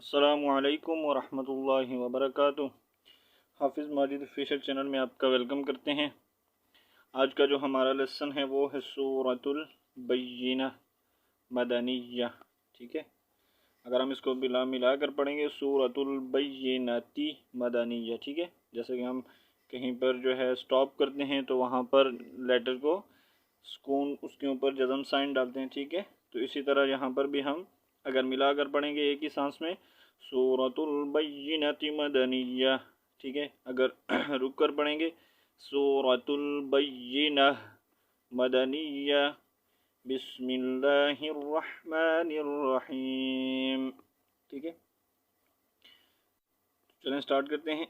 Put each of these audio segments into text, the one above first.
अस्सलामुअलैकुम वरहमतुल्लाहि वबरकातुह। हाफिज़ माजिद ऑफिशियल चैनल में आपका वेलकम करते हैं। आज का जो हमारा लेसन है वो है सूरतुल बय्यिना मदनिया। ठीक है, अगर हम इसको मिला कर पढ़ेंगे सूरतुल बय्यिनती मदनिया। ठीक है, जैसे कि हम कहीं पर जो है स्टॉप करते हैं तो वहाँ पर लेटर को सुकून उसके ऊपर जज़म साइन डालते हैं। ठीक है, तो इसी तरह यहाँ पर भी हम अगर मिला कर पढ़ेंगे एक ही सांस में सूरतुल बय्यिनति मदनिया। ठीक है, अगर रुक कर पढ़ेंगे सूरतुल बय्यिना मदनिया बिस्मिल्लाहिर रहमानिर रहीम। ठीक है, चलें स्टार्ट करते हैं।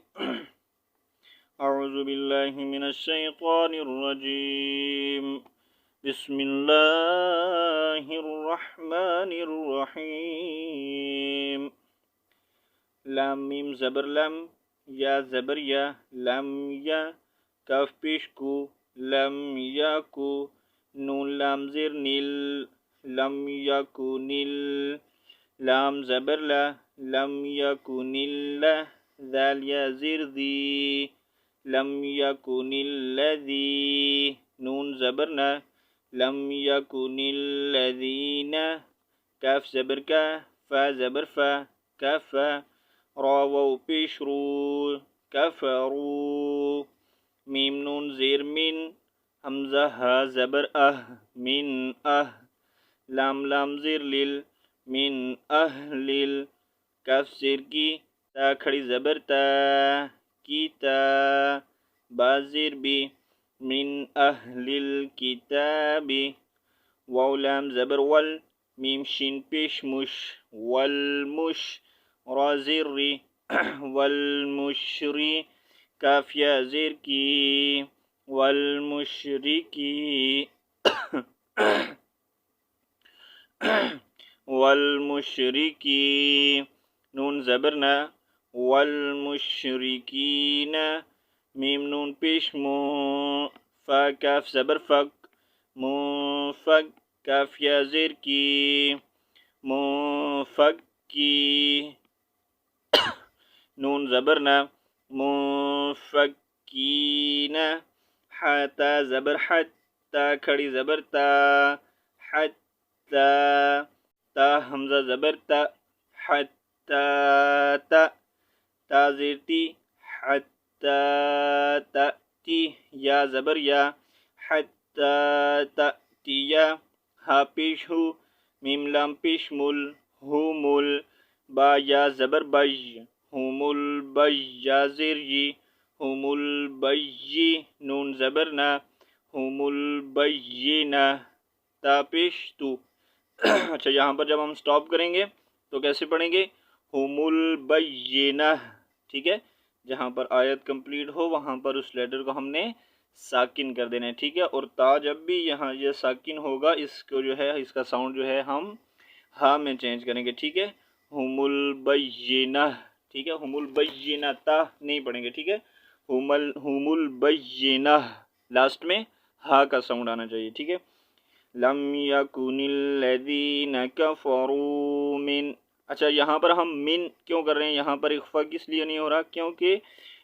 अऊज़ु बिल्लाहि मिनश शैतानिर रजीम बिस्मिल्लाहिर रहमानिर रहीम। लाम मीम ज़बर लम, या ज़बर या, लम या, काफ पेश कु, लम याकु, नून लाम ज़ेर नील, लम यकुनिल, लाम ज़बर ला, लम यकुनिल, ज़ाल या ज़ेर ज़ी, लम यकुनिल्लज़ी, नून ज़बर ना, लम यकुनिल्लज़ीना, काफ ज़बर का, फा ज़बर फा, काफा, रा वाव पेश रू, कफरू, मीम नून ज़ेर मिन, हमज़ा हा ज़बर अह, मिन अह, लाम लाम ज़ेर लिल, मिन अहलिल, काफ ज़ेर की, ता खड़ी ज़बर ता, की ता, बा ज़ेर बी, मिन अहलिल किताबी, वाव लाम ज़बर वल, मीम शीन पेश मुश, वल मुश, रा ज़ेर री, वल मुशरी, काफ या ज़ेर की, वल मुशरिकी, वल मुशरिकी, नून ज़बर ना, वल मुशरिकीना, मीम नून पेश मु, फा काफ ज़बर फक, मुफक, काफ या ज़ेर की, मुफक्की, नून ज़बर ना, मुफक्कीना, हाता ज़बर हत्ता खड़ी ज़बर ता, हत्ता, ता हमज़ा ज़बर ता, हत्ता ता, ता ज़ेर ती, हत्ता ताती, या ज़बर या, हत्ता तातिया, हा पेश हु, मीम लाम पेश मुल, हुमुल, बा या ज़बर बज, हुमुल बज, ज़ेर जी, हुमुल बय्यी, नून ज़बर ना, हुमुल बय्यिना, ता पेश तू। अच्छा, यहाँ पर जब हम स्टॉप करेंगे तो कैसे पढ़ेंगे, हुमुल बय्यिना। ठीक है, जहाँ पर आयत कंप्लीट हो वहाँ पर उस लेटर को हमने साकिन कर देना है। ठीक है, और ता जब भी यहाँ ये साकिन होगा इसको जो है इसका साउंड जो है हम हा में चेंज करेंगे। ठीक है, हुमुल बय्यिना। ठीक है, हुमुल बय्यिना ता नहीं पढ़ेंगे। ठीक है, हुमुल बय्यिना, लास्ट में हा का साउंड आना चाहिए। ठीक है, लम यकुनिल्लज़ीना कफ़रू मिन। अच्छा, यहाँ पर हम मिन क्यों कर रहे हैं, यहाँ पर इख्फा किस लिए नहीं हो रहा, क्योंकि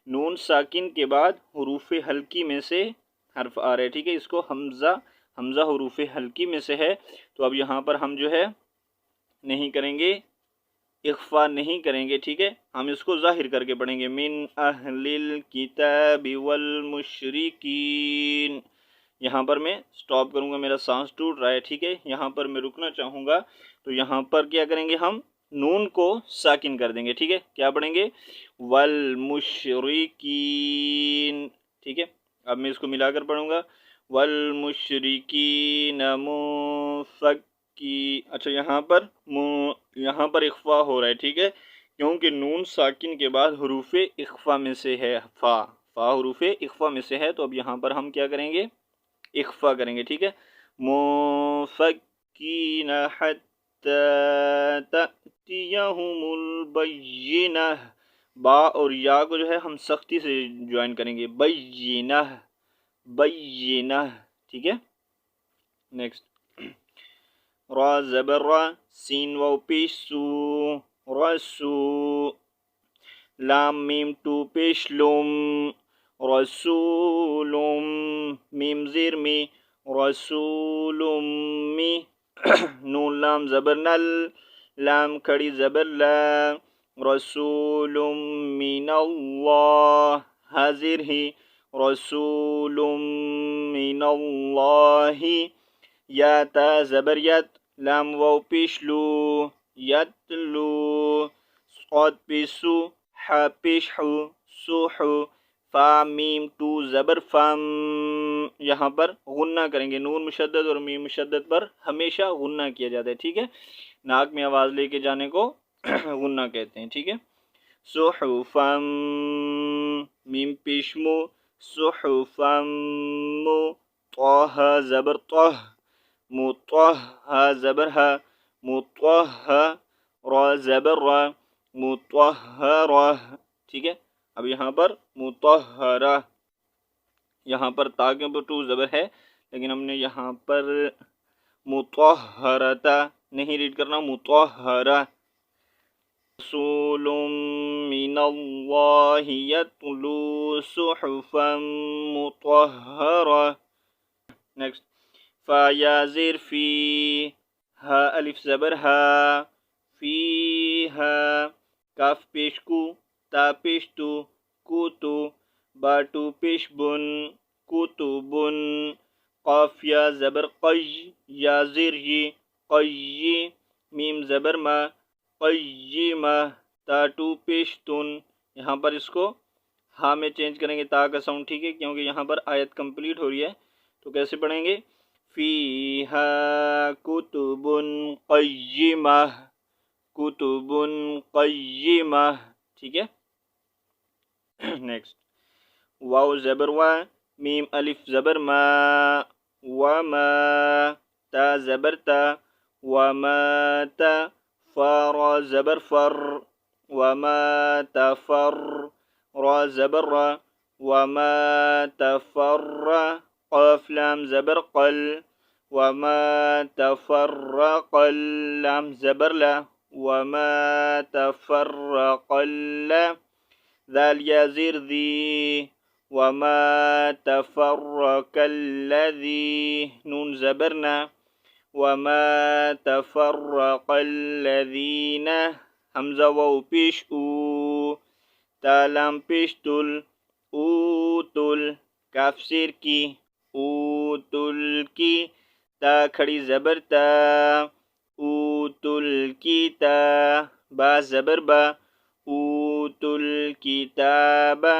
नून साकिन के बाद हुरूफ हल्की में से हर्फ आ रहे हैं। ठीक है, इसको हमज़ा हुरूफ हल्की में से है, तो अब यहाँ पर हम जो है नहीं करेंगे, इख्फा नहीं करेंगे। ठीक है, हम इसको ज़ाहिर करके पढ़ेंगे, मिन अहलिल किताबि वल मुशरिकीन। यहाँ पर मैं स्टॉप करूँगा, मेरा सांस टूट रहा है। ठीक है, यहाँ पर मैं रुकना चाहूँगा, तो यहाँ पर क्या करेंगे, हम नून को साकिन कर देंगे। ठीक है, क्या पढ़ेंगे, वल मुशरिकीन। ठीक है, अब मैं इसको मिलाकर पढ़ूँगा, वल मुशरिकीन मुफक्की। अच्छा, यहाँ पर इख्फा हो रहा है। ठीक है, क्योंकि नून साकिन के बाद हरूफ इख्फा में से है, फा हरूफ इख्फा में से है, तो अब यहाँ पर हम क्या करेंगे, इख्फा करेंगे। ठीक है, मुफक्कीन हत्ता तअतियहुमुल बय्यिना, बा और या को जो है हम सख्ती से ज्वाइन करेंगे, बय्यिना बय्यिना। ठीक है, नेक्स्ट, रा ज़बर रा, सीन वाव पेश सू, रसू, लाम मीम टू पेश लुम, रसूलुम, मीम ज़ेर मी, रसूलुम मी, नून लाम ज़बर नल, लाम खड़ी ज़बर ला, रसूलुम मिनल्लाह, हाजिर ही, रसूलुम मिनल्लाहि, या ता ज़बर यत, लाम वाव पेश लू, यतलू, स्वाद पेश सु, हा पेश हु, सुहु, फा मीम टू ज़बर फम, यहाँ पर गुन्ना करेंगे। नून मुशद्दद और मीम मुशद्दद पर हमेशा गुन्ना किया जाता है, ठीक है। नाक में आवाज़ लेके जाने को गुन्ना कहते हैं, ठीक है। सुहुफम, मीम पेशमु, सुहुफम, तह ज़बर तह, मुतह ज़बर हा, मुतह, र ज़बर र, मुतहरा, ठीक है। अब यहाँ पर मुतहरा, यहाँ पर ता के ऊपर टू ज़बर है, लेकिन हमने यहाँ पर मुतहरता नहीं रीड करना, मुतहरा। रसूलुम मिनल्लाहि यतलू सुहुफम मुतहरा। नेक्स्ट, फा या ज़ेर फी, हा अलिफ ज़बर हा, फी हा, काफ पेश कु, ता पेश तु, कुतु, बा टू पेश बुन, कुतुबुन, काफ या ज़बर क़य, या ज़ेर ये, क़य्यी, मीम ज़बर मा, क़य्यिमा, ता टू पेश तुन। यहाँ पर इसको हा में चेंज करेंगे ता का साउंड, ठीक है, क्योंकि यहाँ पर आयत कंप्लीट हो रही है। तो कैसे पढ़ेंगे, फ़ीहा कुतुबुन क़य्यिमा, कुतुबुन क़य्यिमा, ठीक है। नेक्स्ट, वाव ज़बर वा, मीम अलिफ ज़बर मा, वमा, ता ज़बर ता, वमा ता, फा रा ज़बर फर, वमा तफर, रा ज़बर रा, वमा तफर्रा, क़ाफ लाम ज़बर क़ल, वमा तफर्रक़ल, लाम ज़बर ला, वमा तफर्रक़ल्ला, ज़ाल या ज़ेर ज़ी, वमा तफर्रक़ल्लज़ी, नून ज़बर ना, वमा तफर्रक़ल्लज़ीना, हमज़ा वाव पेश ऊ, ता लाम पेश तुल, ऊतुल, काफ शेर की, ऊतुल की, ता खड़ी ज़बर ता, ऊतुल की ता, बा ज़बर बा, ऊतुल किताबा,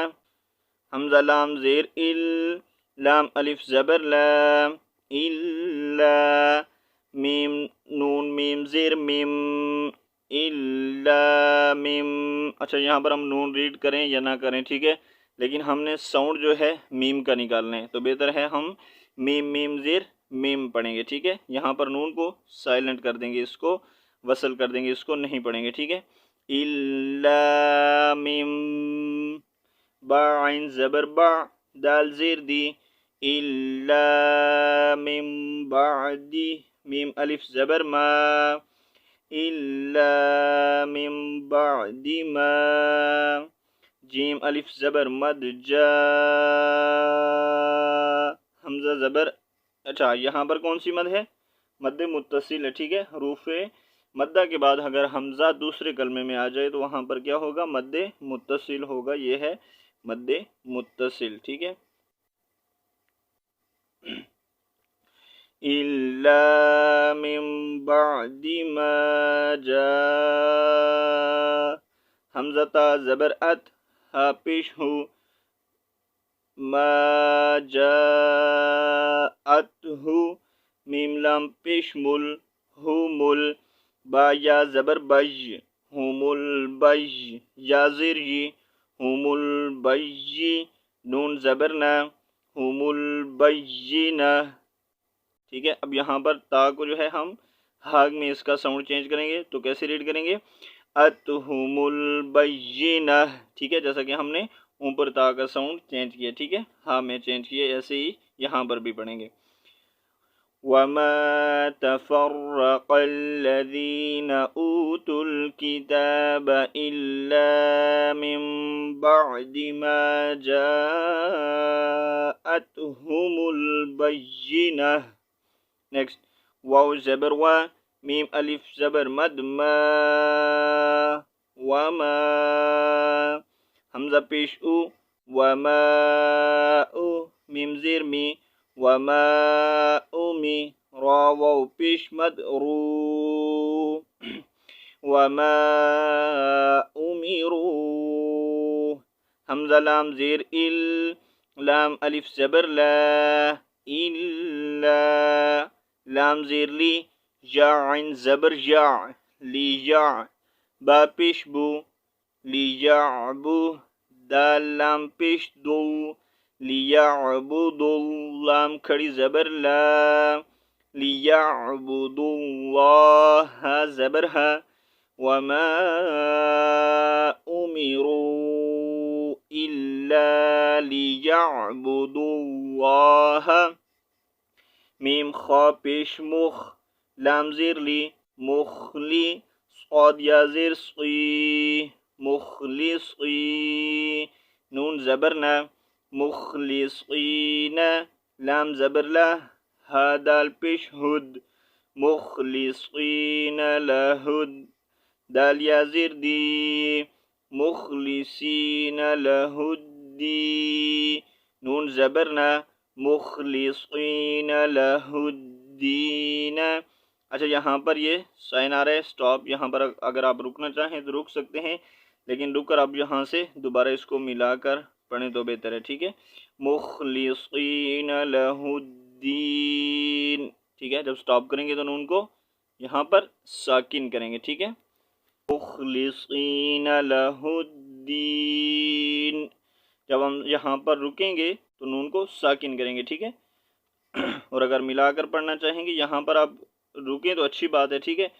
हमज़ा लाम ज़ेर इल, लाम अलिफ ज़बर ला, इल्ला, मीम नून मीम ज़ेर मिम, इल्ला मिम। अच्छा, यहाँ पर हम नून रीड करें या ना करें, ठीक है, लेकिन हमने साउंड जो है मीम का निकालना है, तो बेहतर है हम मीम मीम ज़ेर मीम पढ़ेंगे, ठीक है। यहाँ पर नून को साइलेंट कर देंगे, इसको वसल कर देंगे, इसको नहीं पढ़ेंगे, ठीक है। इल्ला मिम, बा आइन ज़बर बा, दाल ज़ेर दी, इल्ला मिम बादी, मीम अलिफ ज़बर मा, इल्ला मिम बादी मा, जीम अलिफ ज़बर मद जा, हमज़ा ज़बर, अच्छा यहाँ पर कौन सी मद है, मद्दे मुत्तसिल है, ठीक है। हरूफ़े मद्दा के बाद अगर हमज़ा दूसरे कलमे में आ जाए तो वहाँ पर क्या होगा, मद्दे मुत्तसिल होगा, ये है मद्दे मुत्तसिल, ठीक है। इल्ला मिन बअदि मा जा, हमज़ा ता ज़बर अत, हा पेश हु, मा जाअतहु, मीम लाम पेश मुल, हुमुल, बा या ज़बर बज, हुमुल बज, या ज़ेर ये, हुमुल बय्यी, नून ज़बर ना, हुमुल बय्यिना, ठीक है। अब यहाँ पर ता को जो है हम हाग में इसका साउंड चेंज करेंगे, तो कैसे रीड करेंगे, अतहुमुल बय्यिना, ठीक है, जैसा कि हमने ऊपर ता का साउंड चेंज किया, ठीक है, हाँ में चेंज किया, ऐसे ही यहाँ पर भी पढ़ेंगे। वमा तफर्रक़ अल्लज़ीन ऊतुल किताब इल्ला मिन बअदि मा जाअतहुमुल बय्यिनह। नेक्स्ट, वाव ज़बर वा, मीम अलिफ ज़बर मद मा, वमा, हमज़ा पेश उ, वमा उ, मीम ज़ेर मी, वमा उमी, रा वाव पेश मद रू, वमा उमिरू, हमज़ा लाम ज़ेर इल, लाम अलिफ ज़बर ला, इल्ला, लाम ज़ेर ली, या आइन ज़बर या, लिया, बा पेश बू, लियाबु, दाल लाम पेश दो, लियाबुदु, लाम खड़ी ज़बर ला, लियाबुदुल्लाह, हा ज़बर हा, वमा उमिरू इल्ला लियाबुदुल्लाह, मीम खा पेश मुख, लाम ज़ेर ली, मुखली, स्वाद या ज़ेर सी, मुखलिसी, नून ज़बर ना, मुखलिसीना, लाम ज़बर ला, हा दाल पेश हुद, मुखलिसीना लहुद, दाल या ज़ेर दी, मुखलिसीना लहुद्दी, नून ज़बर ना, मुखलिसीना लहुद्दीना। अच्छा, यहाँ पर ये साइन आ रहा है स्टॉप, यहाँ पर अगर आप रुकना चाहें तो रुक सकते हैं, लेकिन रुककर आप यहाँ से दोबारा इसको मिलाकर पढ़ें तो बेहतर है। ठीक है, मुखलिसीन लहुद्दीन। ठीक है, जब स्टॉप करेंगे तो नून को यहाँ पर साकिन करेंगे। ठीक है, मुखलिसीन लहुद्दीन। जब हम यहाँ पर रुकेंगे तो नून को साकिन करेंगे। ठीक है, और अगर मिलाकर पढ़ना चाहेंगे, यहाँ पर आप रुकें तो अच्छी बात है। ठीक है,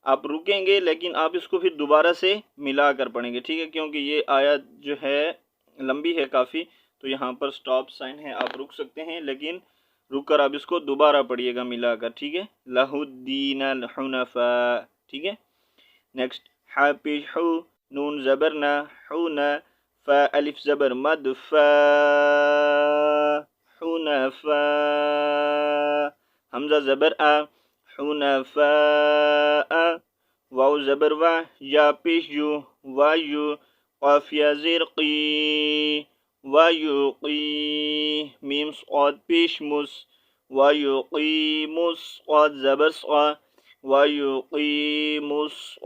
आप रुकेंगे लेकिन आप इसको फिर दोबारा से मिलाकर पढ़ेंगे। ठीक है, क्योंकि ये आयत जो है लंबी है काफ़ी, तो यहाँ पर स्टॉप साइन है, आप रुक सकते हैं, लेकिन रुक कर आप इसको दोबारा पढ़िएगा मिलाकर। ठीक है, लहुद्दीन हुनफा। ठीक है, नेक्स्ट, हा पेश हु, नून ज़बर ना, हुना, फा अलिफ ज़बर मद, फा, हुनफा, हमज़ा ज़बर आ, हुनफा, वाव ज़बर वा, या पेश यू, वायु, क़ाफ या ज़ेर क़ी, वायुक़ी, मीम स्वाद पेश मुस, वायुक़ीमुस, स्वाद ज़बर स्वा, वायुक़ीमुस,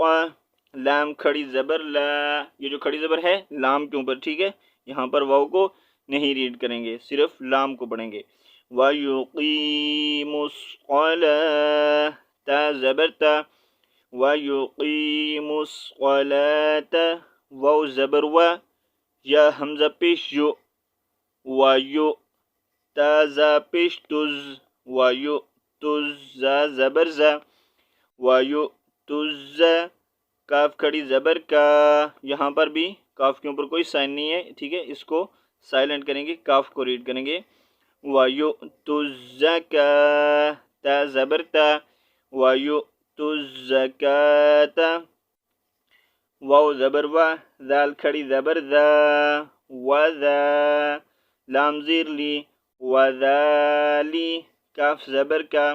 लाम खड़ी ज़बर ला, ये जो खड़ी ज़बर है लाम के ऊपर। ठीक है, यहाँ पर वाव को नहीं रीड करेंगे, सिर्फ लाम को पढ़ेंगे। वयुक़ीमुस क़लाह, ता ज़बर ता, वयुक़ीमुस क़लात, वाव ज़बर वा, या हमज़ा पेश यो, वायु, ताज़ा पेश तुज़, वायु तुज़ा ज़बर ज़ा, वायु तुज़ा, काफ खड़ी ज़बर का, यहाँ पर भी काफ के ऊपर कोई साइन नहीं है। ठीक है, इसको साइलेंट करेंगे, काफ को रीड करेंगे। वायु तुज़का, ता ज़बर ता, वायु तुज़काता, वाव ज़बर वा, दाल खड़ी ज़बर दा, वज़ा, लाम ज़ेर ली, वज़ाली, काफ ज़बर का,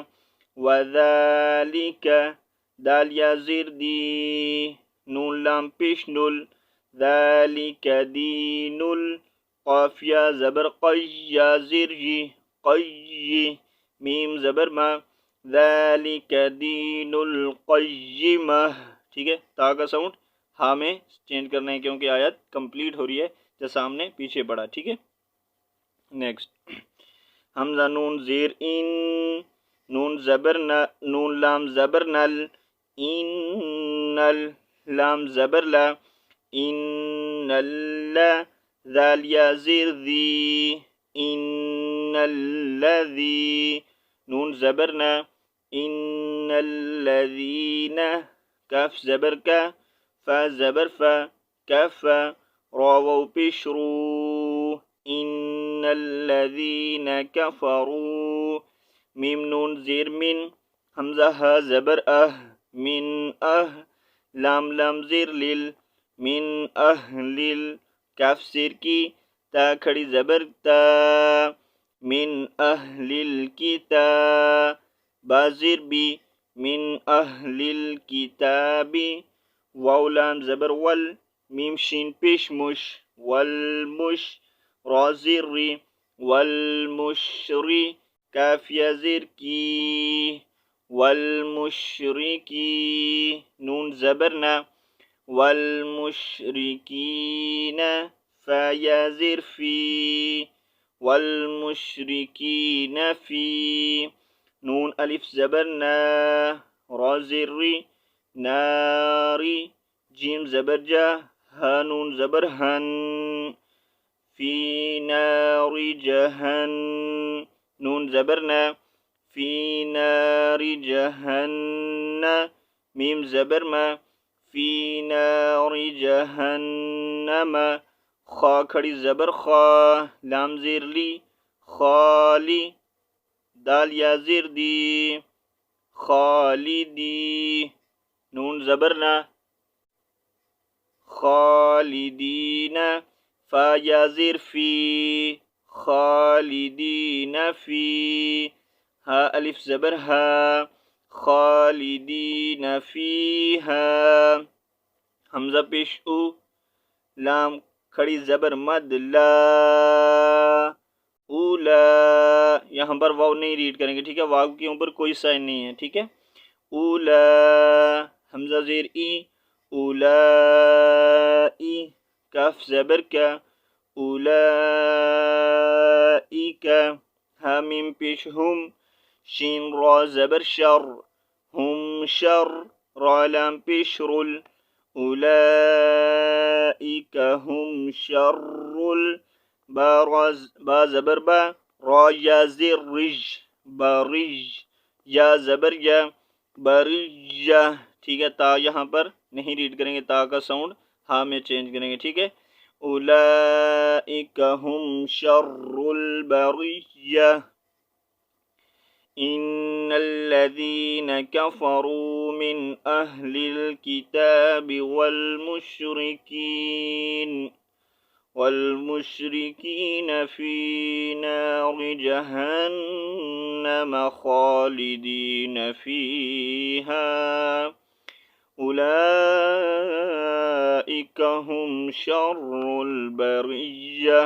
वज़ालिका, दाल या ज़ेर दी, नून लाम पेश नुल, ज़ालिका दीनुल, क़ाफ या ज़बर क़य, या ज़ेर जी, क़य्यी, मीम ज़बर मा, ज़ालिका दीनुल क़य्यिमह। ठीक है, ता का साउंड हा में चेंज करना है, क्योंकि आयत कंप्लीट हो रही है, जो सामने पीछे पड़ा। ठीक है, नेक्स्ट, हमज़ा नून ज़ेर इन, नून ज़बर न, नून लाम ज़बर नल, इन्नल, लाम ज़बर ला, इन्नल्ला, ज़ाल या ज़ेर ज़ी, इन्नल्लज़ी, नून ज़बर न, इन्नल्लज़ीना, काफ ज़बर का, फा ज़बर फा, कफ़ा, रा वाव पेश रू, इन्नल्लज़ीना कफ़रू, मीम नून ज़ेर मिन, हमज़ा हा ज़बर अह, मिन अह, लाम लाम ज़ेर लिल, मिन अहलिल, काफ सिर की, ता खड़ी ज़बर ता, मिन अहलिल किताब, बा ज़ेर बी, मिन अहलिल किताबी, वाव लाम ज़बर वल, मीम शीन पेश मुश, वल मुश, रा ज़ेर री, वल मुशरी, काफ या ज़ेर की, वल मुशरिकी, नून ज़बर ना, वल मुशरिकीन, फा या ज़ेर फी, वल मुशरिकीन फी, नून अलिफ ज़बर ना, रा ज़ेर री, नारी, जीम ज़बर जा, हा नून ज़बर हन, फी नारी जहन, नून ज़बर ना, फी नारी जहन्न, मीम ज़बर मा, फी नारी जहन्नम, खा खड़ी ज़बर खा, लाम ज़ेर ली, खाली, दाल या ज़ेर दी, खालिदी, नून ज़बर ना, खालिदीना, फा या ज़ेर फी, खालिदीन फी, हा अलिफ ज़बर हा, खालिदीन फीहा, हमज़ा पेश उ, लाम खड़ी ज़बर मद ला, उला, यहाँ पर वाव नहीं रीड करेंगे, ठीक है, वाव के ऊपर कोई साइन नहीं है, ठीक है, उला, हमज़ा ज़ेर ई, उलाई, काफ ज़बर का, उलाइका, हा मीम पेश हुम, शीन रा ज़बर शर, हुम शर, रा लाम पेश रुल, उलाइका हुम शर्रुल, बा ज़बर बा, रा या ज़ेर रिज, बरिज, या ज़बर या, बरिजा, ठीक है, ता यहाँ पर नहीं रीड करेंगे, ता का साउंड हा में चेंज करेंगे, ठीक है, उलाइका हुम शर्रुल बरिया, इन्नल्लज़ीन कफ़रू मिन अहलिल किताबि वल फी नारि जहन्नम खालिदीन फीहा, उलाइका हुम शर्रुल बरिया,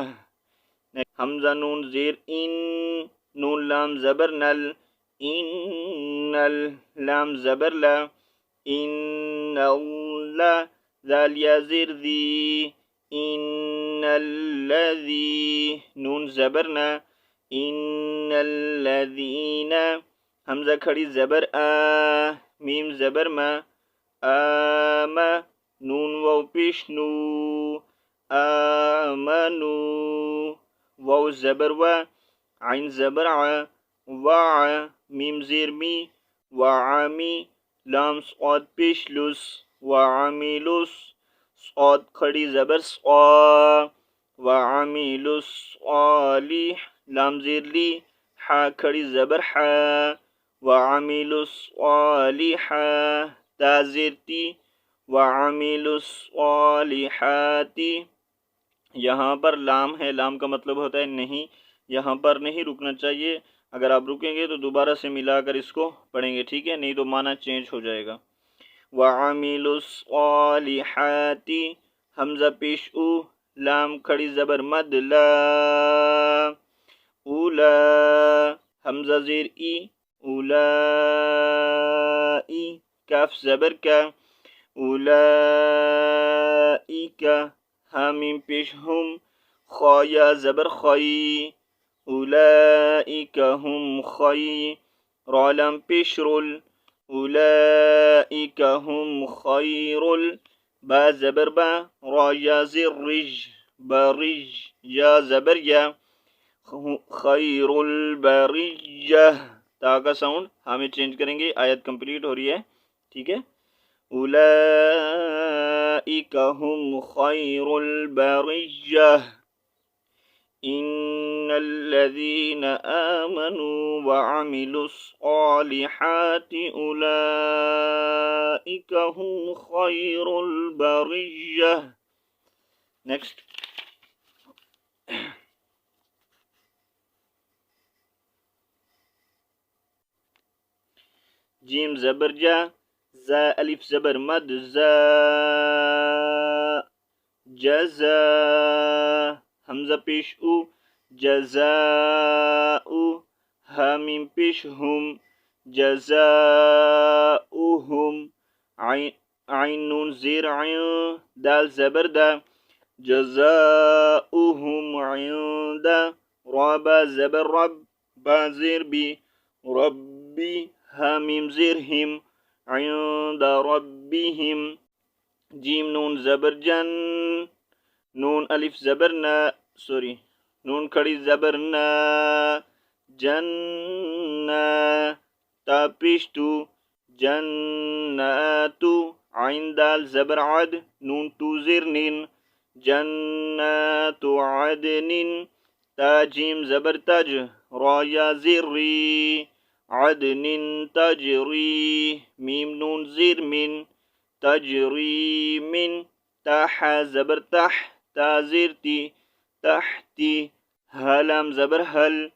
हमज़ा नून ज़ेर इन, नून लाम ज़बर नल, इन्नल, लाम ज़बर ला, इन्नल्ला, ज़ाल या ज़ेर दी, इन्नल्लज़ी, नून ज़बर ना, इन्नल्लज़ीना, हमज़ा खड़ी ज़बर आ, मीम ज़बर मा, आमा, नून वाव पेश नू, आमनू, वाव ज़बर वा, आइन ज़बर आ, वा, मीम ज़ेर मी, वामी, लाम सौद पेश लुस, वामिलुस, सौद खड़ी ज़बर सौ, वामिलुस सालिह, लाम ज़ेर ली, हा खड़ी ज़बर हा, वामिलुस सालिहा, ता ज़ेर ती, वामिलुस सालिहाती, यहाँ पर लाम है, लाम का मतलब होता है नहीं, यहाँ पर नहीं रुकना चाहिए, अगर आप रुकेंगे तो दोबारा से मिलाकर इसको पढ़ेंगे, ठीक है, नहीं तो माना चेंज हो जाएगा, वअमिलुस्सालिहाती, हमज़ा पेश उ, लाम खड़ी ज़बर मद ला, उला, हमज़ा ज़ेर ई, उलाई, काफ ज़बर का, उलाइका, हामिम पेश हुम, खा या ज़बर खई, उलाइका हुम खई, रा लाम पेश रुल, उलाइका हुम खैरुल, बा ज़बर बा, रा या ज़ेर रिज, बरिज, या ज़बर या, खैरुल बरिया, ता का साउंड हमें चेंज करेंगे, आयत कंप्लीट हो रही है, ठीक है, उलाइका हुम खैरुल बरिया, इन्नल्लज़ीना आमनू व अमिलुस्सॉलिहाति उलाइका हुम खैरुल बरिय्यह। नेक्स्ट। जीम ज़बर जा, जा अलिफ ज़बर मद, जा जज़ा, हमज़ा पेश उ, जज़ाउ, हा मीम पेश हुम, जज़ाउहुम, आइन नून ज़ेर आइन, दाल ज़बर दा, जज़ाउहुम इंदा, रबा ज़बर रब, बा ज़ेर बी, रब्बी, हा मीम ज़ेर हिम, इंदा रब्बिहिम, जीम नून ज़बर जन, नून अलिफ ज़बर ना, सॉरी नून खड़ी ज़बर ना, जन्ना, ता पेश तू, जन्नातु, आइन दाल ज़बर अद, नून टू ज़ेर निन, जन्नातु अदनिन, ता जीम ज़बर तज, रा या ज़ेर री, अदनिन तजरी, मीम नून ज़ेर मिन, तजरी मिन, ता हा ज़बर तह, ता ज़ेर ती, तहती, हलाम ज़बर हल,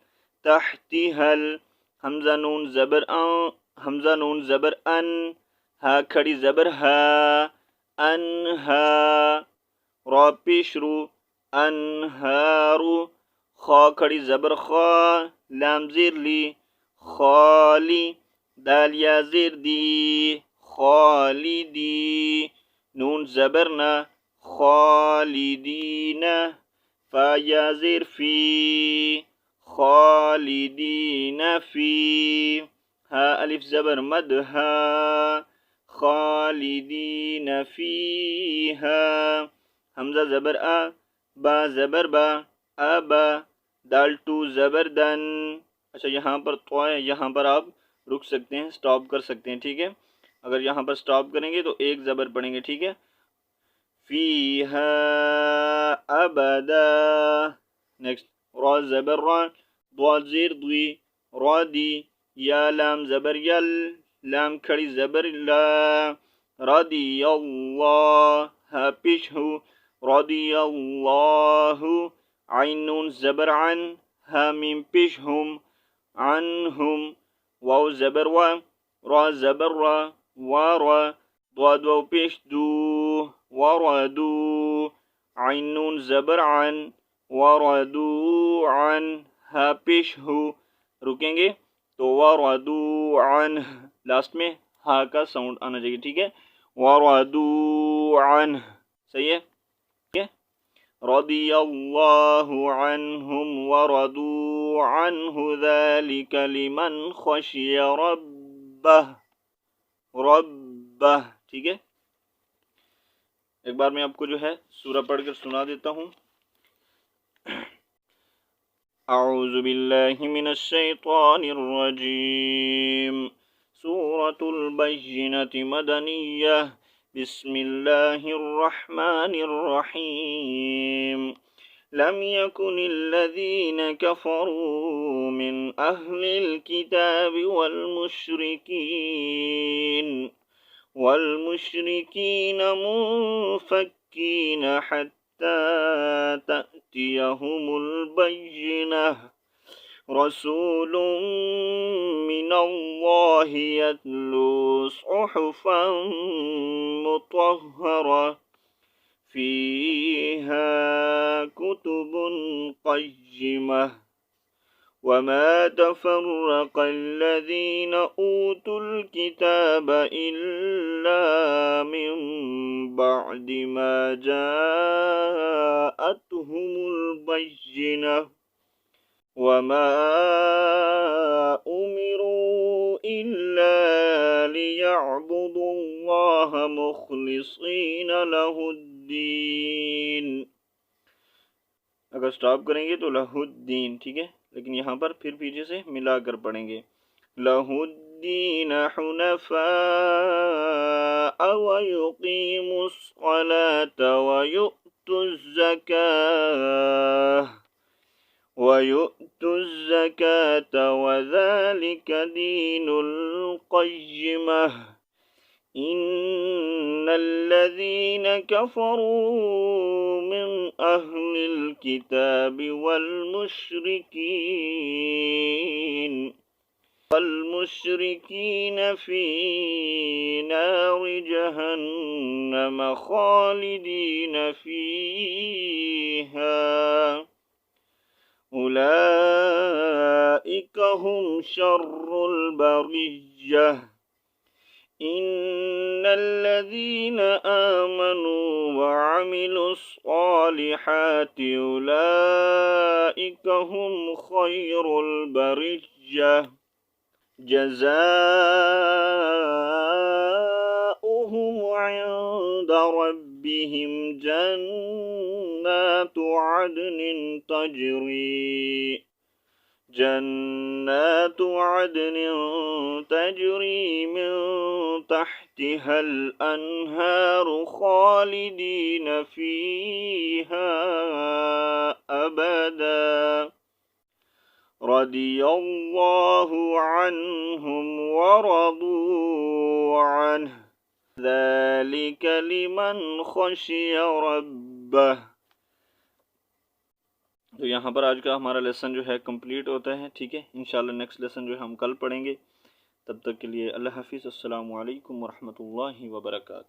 तहती हल, हमज़ा नून ज़बर अन, हा खड़ी ज़बर हा, अनहा, रा पेशरू, अनहारू, खा खड़ी ज़बर खा, लाम ज़ेर ली, खाली, दाल या ज़ेर दी, खालिदी, नून ज़बर ना, खालिदीना, फा या ज़ेर फी, खालिदीना फी, हा अलिफ ज़बर मद हा, खालिदीना फीहा, हमज़ा ज़बर आ, बा ज़बर बा, अबा, दाल टू ज़बर दन। अच्छा यहाँ पर तो है, यहाँ पर आप रुक सकते हैं, स्टॉप कर सकते हैं, ठीक है। अगर यहाँ पर स्टॉप करेंगे तो एक ज़बर पढ़ेंगे, ठीक है। फीहा अबदा। नेक्स्ट, रा ज़बर रा, द्वा ज़ेर द्वी, रा दी, या लाम ज़बर यल, लाम खड़ी ज़बर ला, रदियल्लाह, हा पेश हु, रदियल्लाहु, आइन नून ज़बर अन, हा मीम पेश हुम, अनहुम, वाव ज़बर वा, रा ज़बर रा, वारा, द्वा पेश दू, वरदू, आइन नून ज़बर अन, वरदू अन, हा पेश हु, रुकेंगे तो वरदू अन, लास्ट में हा का साउंड आना चाहिए, ठीक है। वरदू अन, सही है, ठीक है। रदियल्लाहु अन्हुम वरदू अन्हु ज़ालिका लिमन खशिय रब्बह, रब्बह, ठीक है। एक बार मैं आपको जो है सूरा पढ़कर सुना देता हूँ। अऊज़ु बिल्लाहि मिनश शैतानिर रजीम। सूरतुल बय्यिनति मदनिय्यह। बिस्मिल्लाहिर रहमानिर रहीम। लम यकुनिल्लज़ीन कफ़रू मिन अह्लिल किताबि वल मुश्रिकीन मुनफ़क्कीन हत्ता तअतियहुमुल बय्यिनह। रसूलुम मिनल्लाहि यत्लू सुहुफ़न मुतहहरा फ़ीहा कुतुबुन क़य्यिमह। वमा तफ़र्रक़ल्लज़ीन ऊतुल किताब इल्ला मिन बअदि मा जाअतहुमुल बय्यिनह। वमा उमिरू इल्ला लियअबुदुल्लाह मुख़लिसीन लहुद्दीन। अगर स्टॉप करेंगे तो लहुद्दीन, ठीक है, लेकिन यहाँ पर फिर पीछे से मिलाकर पढ़ेंगे। लहुद्दीन हुनफ़ा व युक़ीमुस्सलात व यु'तुज़्ज़काह। ويؤتوا الزكاة وذلك دين القيمة إن الذين كفروا من أهل الكتاب والمشركين في نار جهنم خالدين فيها أولئك هم شر البرية إن الذين آمنوا وعملوا الصالحات أولئك هم خير البرية جزاؤهم عند ربهم جنات عدن تجري من تحتها الأنهار خالدين فيها أبدا رضي الله عنهم ورضوا عنه ذلك लिमन खशिय रब्बह। तो यहाँ पर आज का हमारा लेसन जो है कंप्लीट होता है। ठीक है, इंशाल्लाह नेक्स्ट लेसन जो है हम कल पढ़ेंगे। तब तक के लिए अल्लाह हाफिज़। अस्सलामु अलैकुम वरहमतुल्लाहि वबरकातुहू।